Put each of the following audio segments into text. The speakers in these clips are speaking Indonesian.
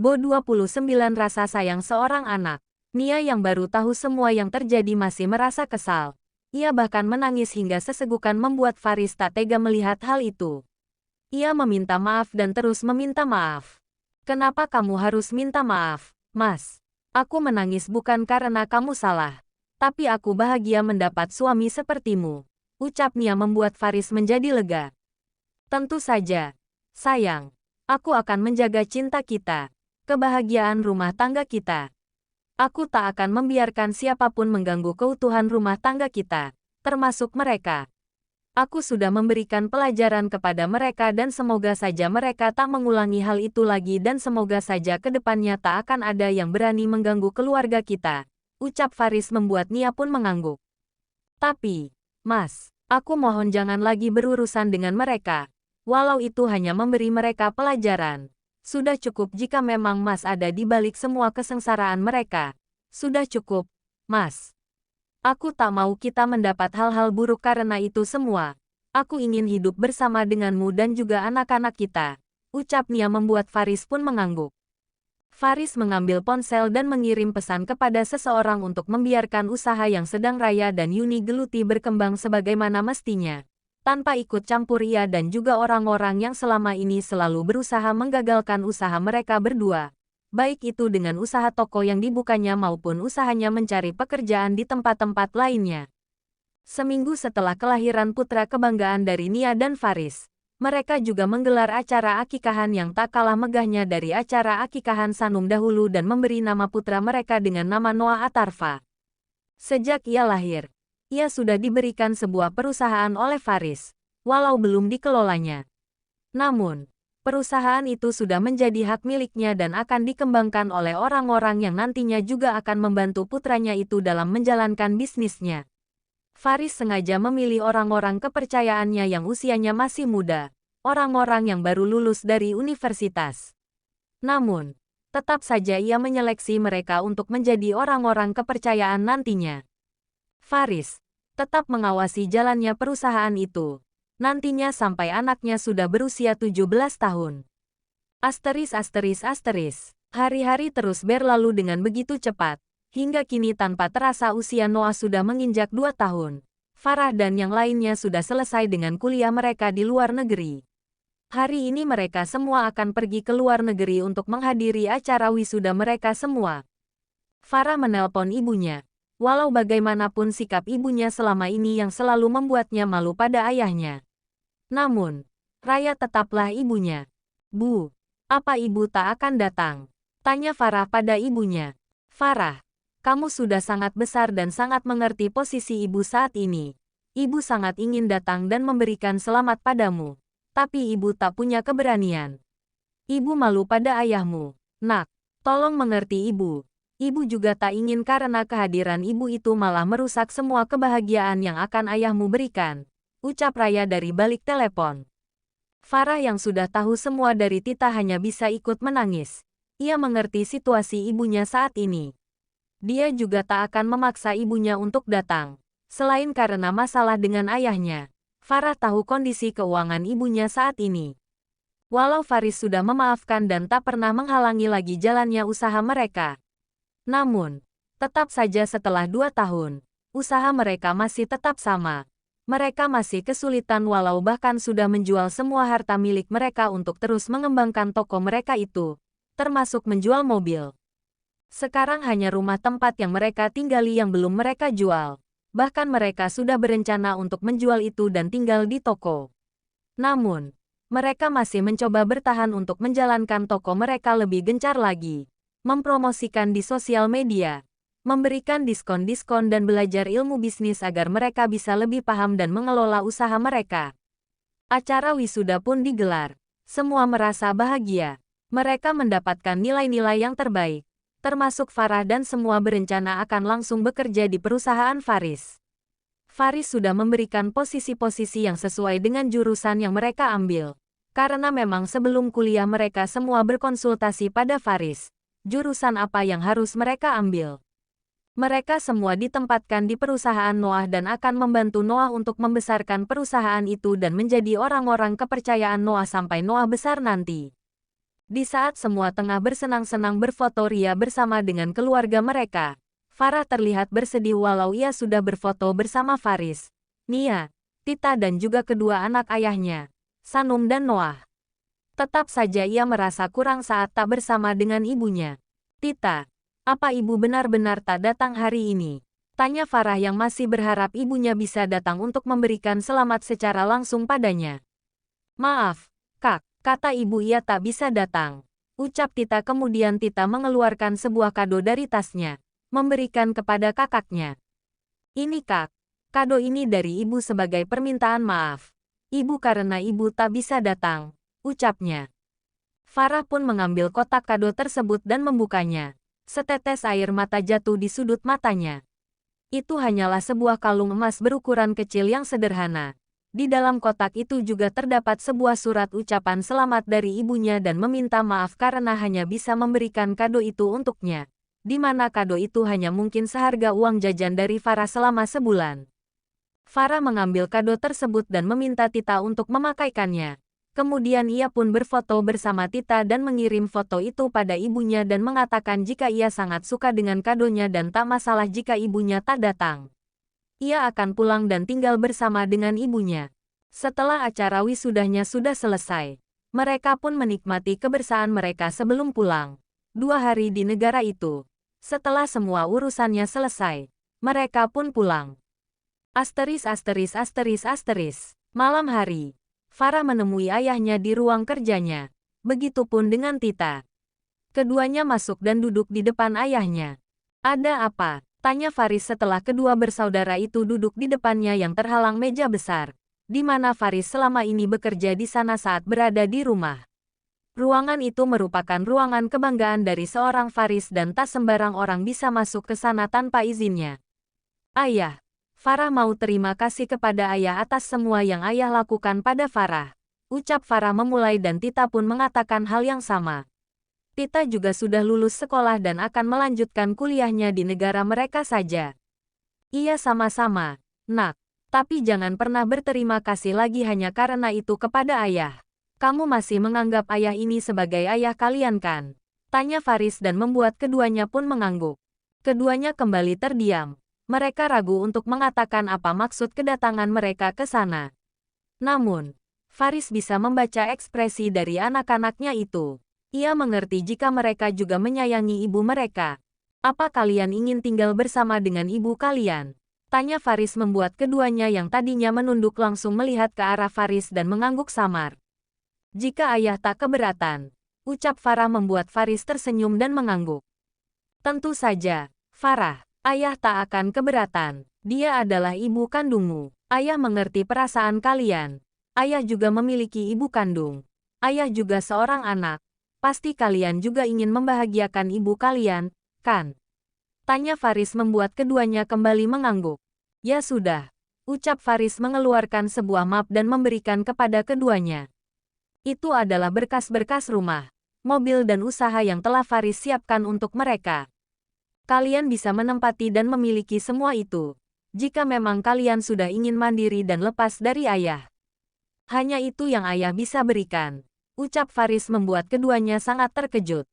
29 Rasa sayang seorang anak. Nia yang baru tahu semua yang terjadi masih merasa kesal. Ia bahkan menangis hingga sesegukan membuat Faris tak tega melihat hal itu. Ia meminta maaf dan terus meminta maaf. Kenapa kamu harus minta maaf, Mas? Aku menangis bukan karena kamu salah. Tapi aku bahagia mendapat suami sepertimu. Ucap Nia membuat Faris menjadi lega. Tentu saja. Sayang. Aku akan menjaga cinta kita. Kebahagiaan rumah tangga kita. Aku tak akan membiarkan siapapun mengganggu keutuhan rumah tangga kita, termasuk mereka. Aku sudah memberikan pelajaran kepada mereka dan semoga saja mereka tak mengulangi hal itu lagi dan semoga saja ke depannya tak akan ada yang berani mengganggu keluarga kita. Ucap Faris membuat Nia pun mengangguk. Tapi, Mas, aku mohon jangan lagi berurusan dengan mereka. Walau itu hanya memberi mereka pelajaran. Sudah cukup jika memang Mas ada di balik semua kesengsaraan mereka. Sudah cukup, Mas. Aku tak mau kita mendapat hal-hal buruk karena itu semua. Aku ingin hidup bersama denganmu dan juga anak-anak kita. Ucap Nia membuat Faris pun mengangguk. Faris mengambil ponsel dan mengirim pesan kepada seseorang untuk membiarkan usaha yang sedang Raya dan Yuni geluti berkembang sebagaimana mestinya. Tanpa ikut campur ia dan juga orang-orang yang selama ini selalu berusaha menggagalkan usaha mereka berdua. Baik itu dengan usaha toko yang dibukanya maupun usahanya mencari pekerjaan di tempat-tempat lainnya. Seminggu setelah kelahiran putra kebanggaan dari Nia dan Faris, mereka juga menggelar acara akikahan yang tak kalah megahnya dari acara akikahan Sanum dahulu dan memberi nama putra mereka dengan nama Noah Atarfa. Sejak ia lahir, ia sudah diberikan sebuah perusahaan oleh Faris, walau belum dikelolanya. Namun, perusahaan itu sudah menjadi hak miliknya dan akan dikembangkan oleh orang-orang yang nantinya juga akan membantu putranya itu dalam menjalankan bisnisnya. Faris sengaja memilih orang-orang kepercayaannya yang usianya masih muda, orang-orang yang baru lulus dari universitas. Namun, tetap saja ia menyeleksi mereka untuk menjadi orang-orang kepercayaan nantinya. Faris tetap mengawasi jalannya perusahaan itu, nantinya sampai anaknya sudah berusia 17 tahun. Hari-hari terus berlalu dengan begitu cepat, hingga kini tanpa terasa usia Noah sudah menginjak 2 tahun. Farah dan yang lainnya sudah selesai dengan kuliah mereka di luar negeri. Hari ini mereka semua akan pergi ke luar negeri untuk menghadiri acara wisuda mereka semua. Farah menelpon ibunya. Walau bagaimanapun sikap ibunya selama ini yang selalu membuatnya malu pada ayahnya. Namun, Raya tetaplah ibunya. Bu, apa ibu tak akan datang? Tanya Farah pada ibunya. Farah, kamu sudah sangat besar dan sangat mengerti posisi ibu saat ini. Ibu sangat ingin datang dan memberikan selamat padamu. Tapi ibu tak punya keberanian. Ibu malu pada ayahmu. Nak, tolong mengerti ibu. Ibu juga tak ingin karena kehadiran ibu itu malah merusak semua kebahagiaan yang akan ayahmu berikan. Ucap Raya dari balik telepon. Farah yang sudah tahu semua dari Tita hanya bisa ikut menangis. Ia mengerti situasi ibunya saat ini. Dia juga tak akan memaksa ibunya untuk datang. Selain karena masalah dengan ayahnya, Farah tahu kondisi keuangan ibunya saat ini. Walau Faris sudah memaafkan dan tak pernah menghalangi lagi jalannya usaha mereka. Namun, tetap saja setelah 2 tahun, usaha mereka masih tetap sama. Mereka masih kesulitan walau bahkan sudah menjual semua harta milik mereka untuk terus mengembangkan toko mereka itu, termasuk menjual mobil. Sekarang hanya rumah tempat yang mereka tinggali yang belum mereka jual. Bahkan mereka sudah berencana untuk menjual itu dan tinggal di toko. Namun, mereka masih mencoba bertahan untuk menjalankan toko mereka lebih gencar lagi. Mempromosikan di sosial media, memberikan diskon-diskon dan belajar ilmu bisnis agar mereka bisa lebih paham dan mengelola usaha mereka. Acara wisuda pun digelar. Semua merasa bahagia. Mereka mendapatkan nilai-nilai yang terbaik, termasuk Farah dan semua berencana akan langsung bekerja di perusahaan Faris. Faris sudah memberikan posisi-posisi yang sesuai dengan jurusan yang mereka ambil. Karena memang sebelum kuliah mereka semua berkonsultasi pada Faris. Jurusan apa yang harus mereka ambil. Mereka semua ditempatkan di perusahaan Noah dan akan membantu Noah untuk membesarkan perusahaan itu dan menjadi orang-orang kepercayaan Noah sampai Noah besar nanti. Di saat semua tengah bersenang-senang berfoto ria bersama dengan keluarga mereka, Farah terlihat bersedih walau ia sudah berfoto bersama Faris, Nia, Tita dan juga kedua anak ayahnya, Sanum dan Noah. Tetap saja ia merasa kurang saat tak bersama dengan ibunya. Tita, apa ibu benar-benar tak datang hari ini? Tanya Farah yang masih berharap ibunya bisa datang untuk memberikan selamat secara langsung padanya. Maaf, Kak, kata ibu ia tak bisa datang. Ucap Tita kemudian Tita mengeluarkan sebuah kado dari tasnya, memberikan kepada kakaknya. Ini Kak, kado ini dari ibu sebagai permintaan maaf. Ibu karena ibu tak bisa datang, ucapnya. Farah pun mengambil kotak kado tersebut dan membukanya. Setetes air mata jatuh di sudut matanya. Itu hanyalah sebuah kalung emas berukuran kecil yang sederhana. Di dalam kotak itu juga terdapat sebuah surat ucapan selamat dari ibunya dan meminta maaf karena hanya bisa memberikan kado itu untuknya. Di mana kado itu hanya mungkin seharga uang jajan dari Farah selama sebulan. Farah mengambil kado tersebut dan meminta Tita untuk memakaikannya. Kemudian ia pun berfoto bersama Tita dan mengirim foto itu pada ibunya dan mengatakan jika ia sangat suka dengan kadonya dan tak masalah jika ibunya tak datang. Ia akan pulang dan tinggal bersama dengan ibunya. Setelah acara wisudanya sudah selesai, mereka pun menikmati kebersamaan mereka sebelum pulang. 2 hari di negara itu. Setelah semua urusannya selesai, mereka pun pulang. Malam hari. Farah menemui ayahnya di ruang kerjanya. Begitupun dengan Tita. Keduanya masuk dan duduk di depan ayahnya. Ada apa? Tanya Faris setelah kedua bersaudara itu duduk di depannya yang terhalang meja besar, di mana Faris selama ini bekerja di sana saat berada di rumah. Ruangan itu merupakan ruangan kebanggaan dari seorang Faris dan tak sembarang orang bisa masuk ke sana tanpa izinnya. Ayah. Farah mau terima kasih kepada ayah atas semua yang ayah lakukan pada Farah. Ucap Farah memulai dan Tita pun mengatakan hal yang sama. Tita juga sudah lulus sekolah dan akan melanjutkan kuliahnya di negara mereka saja. Iya sama-sama, Nak. Tapi jangan pernah berterima kasih lagi hanya karena itu kepada ayah. Kamu masih menganggap ayah ini sebagai ayah kalian kan? Tanya Faris dan membuat keduanya pun mengangguk. Keduanya kembali terdiam. Mereka ragu untuk mengatakan apa maksud kedatangan mereka ke sana. Namun, Faris bisa membaca ekspresi dari anak-anaknya itu. Ia mengerti jika mereka juga menyayangi ibu mereka. Apa kalian ingin tinggal bersama dengan ibu kalian? Tanya Faris membuat keduanya yang tadinya menunduk langsung melihat ke arah Faris dan mengangguk samar. Jika ayah tak keberatan, ucap Farah membuat Faris tersenyum dan mengangguk. Tentu saja, Farah. Ayah tak akan keberatan. Dia adalah ibu kandungmu. Ayah mengerti perasaan kalian. Ayah juga memiliki ibu kandung. Ayah juga seorang anak. Pasti kalian juga ingin membahagiakan ibu kalian, kan? Tanya Faris membuat keduanya kembali mengangguk. Ya sudah. Ucap Faris mengeluarkan sebuah map dan memberikan kepada keduanya. Itu adalah berkas-berkas rumah, mobil dan usaha yang telah Faris siapkan untuk mereka. Kalian bisa menempati dan memiliki semua itu, jika memang kalian sudah ingin mandiri dan lepas dari ayah. Hanya itu yang ayah bisa berikan, ucap Faris membuat keduanya sangat terkejut.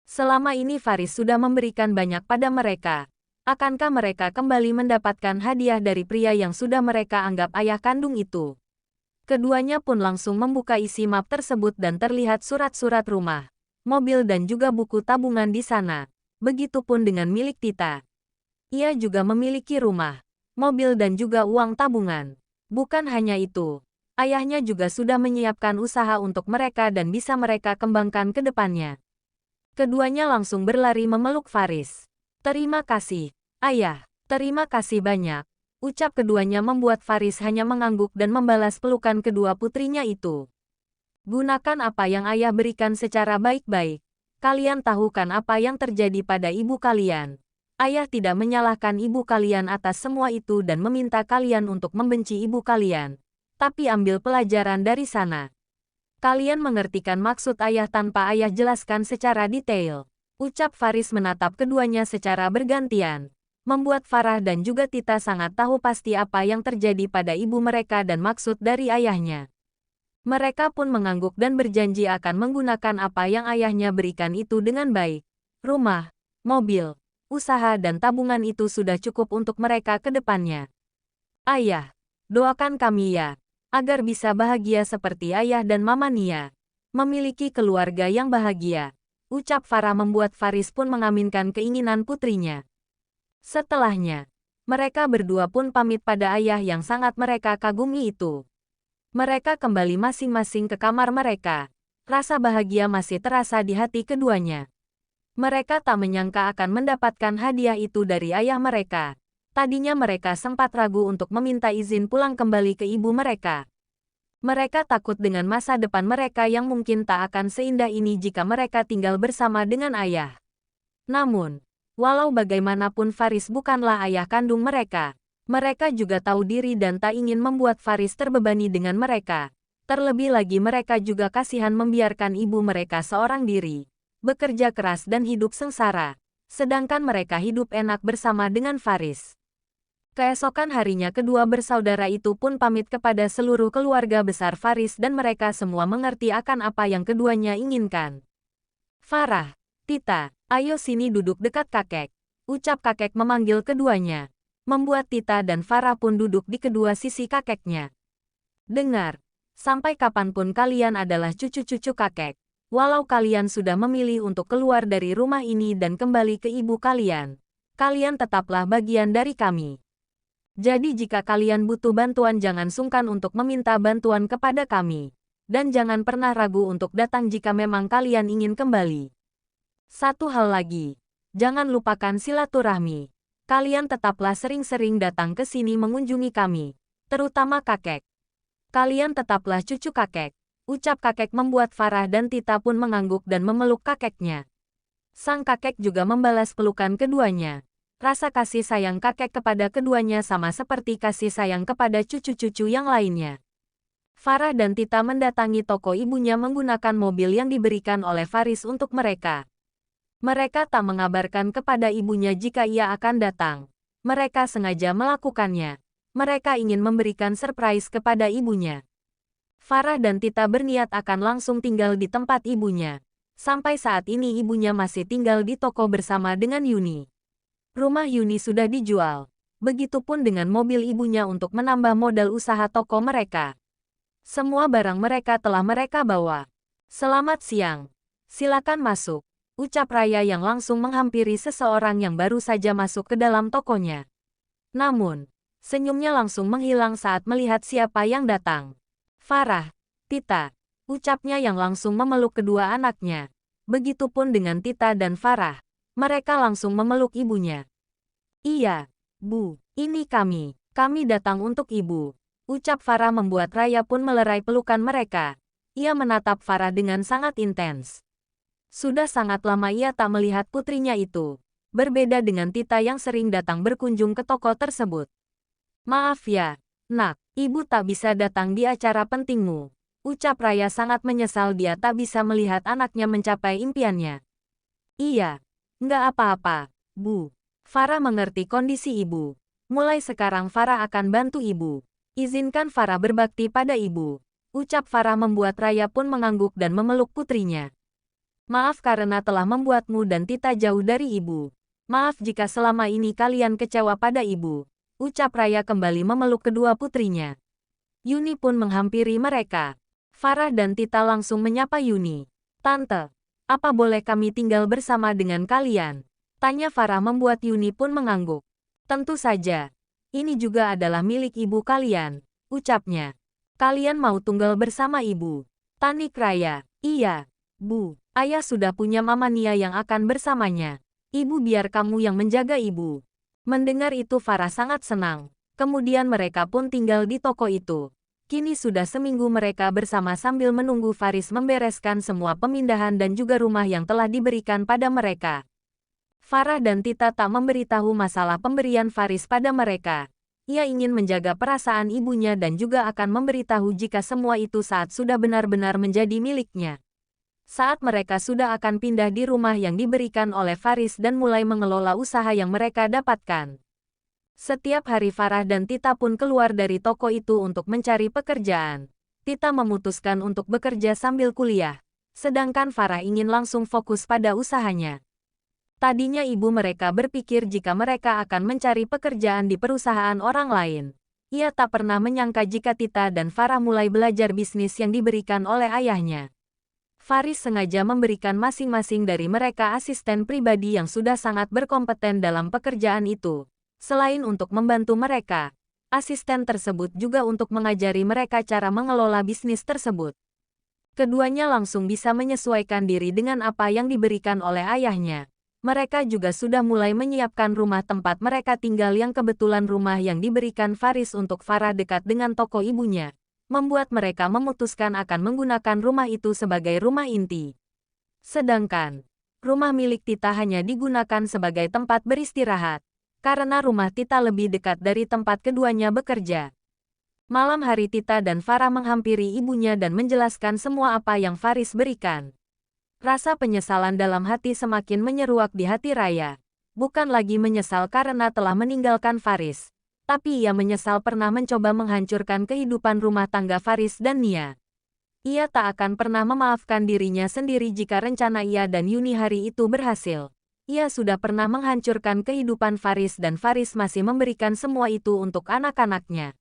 Selama ini Faris sudah memberikan banyak pada mereka. Akankah mereka kembali mendapatkan hadiah dari pria yang sudah mereka anggap ayah kandung itu? Keduanya pun langsung membuka isi map tersebut dan terlihat surat-surat rumah, mobil dan juga buku tabungan di sana. Begitupun dengan milik Tita. Ia juga memiliki rumah, mobil dan juga uang tabungan. Bukan hanya itu, ayahnya juga sudah menyiapkan usaha untuk mereka dan bisa mereka kembangkan ke depannya. Keduanya langsung berlari memeluk Faris. Terima kasih, ayah. Terima kasih banyak. Ucap keduanya membuat Faris hanya mengangguk dan membalas pelukan kedua putrinya itu. Gunakan apa yang ayah berikan secara baik-baik. Kalian tahu kan apa yang terjadi pada ibu kalian? Ayah tidak menyalahkan ibu kalian atas semua itu dan meminta kalian untuk membenci ibu kalian. Tapi ambil pelajaran dari sana. Kalian mengertikan maksud ayah tanpa ayah jelaskan secara detail. Ucap Faris menatap keduanya secara bergantian. Membuat Farah dan juga Tita sangat tahu pasti apa yang terjadi pada ibu mereka dan maksud dari ayahnya. Mereka pun mengangguk dan berjanji akan menggunakan apa yang ayahnya berikan itu dengan baik. Rumah, mobil, usaha dan tabungan itu sudah cukup untuk mereka ke depannya. Ayah, doakan kami ya, agar bisa bahagia seperti ayah dan mama Nia. Memiliki keluarga yang bahagia. Ucap Farah membuat Faris pun mengaminkan keinginan putrinya. Setelahnya, mereka berdua pun pamit pada ayah yang sangat mereka kagumi itu. Mereka kembali masing-masing ke kamar mereka. Rasa bahagia masih terasa di hati keduanya. Mereka tak menyangka akan mendapatkan hadiah itu dari ayah mereka. Tadinya mereka sempat ragu untuk meminta izin pulang kembali ke ibu mereka. Mereka takut dengan masa depan mereka yang mungkin tak akan seindah ini jika mereka tinggal bersama dengan ayah. Namun, walau bagaimanapun Faris bukanlah ayah kandung mereka. Mereka juga tahu diri dan tak ingin membuat Faris terbebani dengan mereka. Terlebih lagi mereka juga kasihan membiarkan ibu mereka seorang diri, bekerja keras dan hidup sengsara. Sedangkan mereka hidup enak bersama dengan Faris. Keesokan harinya kedua bersaudara itu pun pamit kepada seluruh keluarga besar Faris dan mereka semua mengerti akan apa yang keduanya inginkan. Farah, Tita, ayo sini duduk dekat kakek. Ucap kakek memanggil keduanya. Membuat Tita dan Farah pun duduk di kedua sisi kakeknya. Dengar, sampai kapanpun kalian adalah cucu-cucu kakek. Walau kalian sudah memilih untuk keluar dari rumah ini dan kembali ke ibu kalian, kalian tetaplah bagian dari kami. Jadi jika kalian butuh bantuan jangan sungkan untuk meminta bantuan kepada kami. Dan jangan pernah ragu untuk datang jika memang kalian ingin kembali. Satu hal lagi, jangan lupakan silaturahmi. Kalian tetaplah sering-sering datang ke sini mengunjungi kami, terutama kakek. Kalian tetaplah cucu kakek. Ucap kakek membuat Farah dan Tita pun mengangguk dan memeluk kakeknya. Sang kakek juga membalas pelukan keduanya. Rasa kasih sayang kakek kepada keduanya sama seperti kasih sayang kepada cucu-cucu yang lainnya. Farah dan Tita mendatangi toko ibunya menggunakan mobil yang diberikan oleh Faris untuk mereka. Mereka tak mengabarkan kepada ibunya jika ia akan datang. Mereka sengaja melakukannya. Mereka ingin memberikan surprise kepada ibunya. Farah dan Tita berniat akan langsung tinggal di tempat ibunya. Sampai saat ini ibunya masih tinggal di toko bersama dengan Yuni. Rumah Yuni sudah dijual. Begitupun dengan mobil ibunya untuk menambah modal usaha toko mereka. Semua barang mereka telah mereka bawa. Selamat siang. Silakan masuk. Ucap Raya yang langsung menghampiri seseorang yang baru saja masuk ke dalam tokonya. Namun, senyumnya langsung menghilang saat melihat siapa yang datang. Farah, Tita. Ucapnya yang langsung memeluk kedua anaknya. Begitupun dengan Tita dan Farah. Mereka langsung memeluk ibunya. Iya, Bu, ini kami. Kami datang untuk ibu. Ucap Farah membuat Raya pun melerai pelukan mereka. Ia menatap Farah dengan sangat intens. Sudah sangat lama ia tak melihat putrinya itu. Berbeda dengan Tita yang sering datang berkunjung ke toko tersebut. Maaf ya, Nak, ibu tak bisa datang di acara pentingmu. Ucap Raya sangat menyesal dia tak bisa melihat anaknya mencapai impiannya. Iya. Nggak apa-apa, Bu. Farah mengerti kondisi ibu. Mulai sekarang Farah akan bantu ibu. Izinkan Farah berbakti pada ibu. Ucap Farah membuat Raya pun mengangguk dan memeluk putrinya. Maaf karena telah membuatmu dan Tita jauh dari ibu. Maaf jika selama ini kalian kecewa pada ibu. Ucap Raya kembali memeluk kedua putrinya. Yuni pun menghampiri mereka. Farah dan Tita langsung menyapa Yuni. Tante. Apa boleh kami tinggal bersama dengan kalian? Tanya Farah membuat Yuni pun mengangguk. Tentu saja. Ini juga adalah milik ibu kalian. Ucapnya. Kalian mau tunggal bersama ibu? Tanik Raya. Iya, Bu. Ayah sudah punya Mama Nia yang akan bersamanya. Ibu biar kamu yang menjaga ibu. Mendengar itu Farah sangat senang. Kemudian mereka pun tinggal di toko itu. Kini sudah seminggu mereka bersama sambil menunggu Faris membereskan semua pemindahan dan juga rumah yang telah diberikan pada mereka. Farah dan Tita tak memberitahu masalah pemberian Faris pada mereka. Ia ingin menjaga perasaan ibunya dan juga akan memberitahu jika semua itu saat sudah benar-benar menjadi miliknya. Saat mereka sudah akan pindah di rumah yang diberikan oleh Faris dan mulai mengelola usaha yang mereka dapatkan. Setiap hari Farah dan Tita pun keluar dari toko itu untuk mencari pekerjaan. Tita memutuskan untuk bekerja sambil kuliah, sedangkan Farah ingin langsung fokus pada usahanya. Tadinya ibu mereka berpikir jika mereka akan mencari pekerjaan di perusahaan orang lain. Ia tak pernah menyangka jika Tita dan Farah mulai belajar bisnis yang diberikan oleh ayahnya. Faris sengaja memberikan masing-masing dari mereka asisten pribadi yang sudah sangat berkompeten dalam pekerjaan itu. Selain untuk membantu mereka, asisten tersebut juga untuk mengajari mereka cara mengelola bisnis tersebut. Keduanya langsung bisa menyesuaikan diri dengan apa yang diberikan oleh ayahnya. Mereka juga sudah mulai menyiapkan rumah tempat mereka tinggal yang kebetulan rumah yang diberikan Faris untuk Farah dekat dengan toko ibunya, membuat mereka memutuskan akan menggunakan rumah itu sebagai rumah inti. Sedangkan, rumah milik Tita hanya digunakan sebagai tempat beristirahat, karena rumah Tita lebih dekat dari tempat keduanya bekerja. Malam hari Tita dan Farah menghampiri ibunya dan menjelaskan semua apa yang Faris berikan. Rasa penyesalan dalam hati semakin menyeruak di hati Raya. Bukan lagi menyesal karena telah meninggalkan Faris, tapi ia menyesal pernah mencoba menghancurkan kehidupan rumah tangga Faris dan Nia. Ia tak akan pernah memaafkan dirinya sendiri jika rencana ia dan Yuni hari itu berhasil. Ia sudah pernah menghancurkan kehidupan Faris dan Faris masih memberikan semua itu untuk anak-anaknya.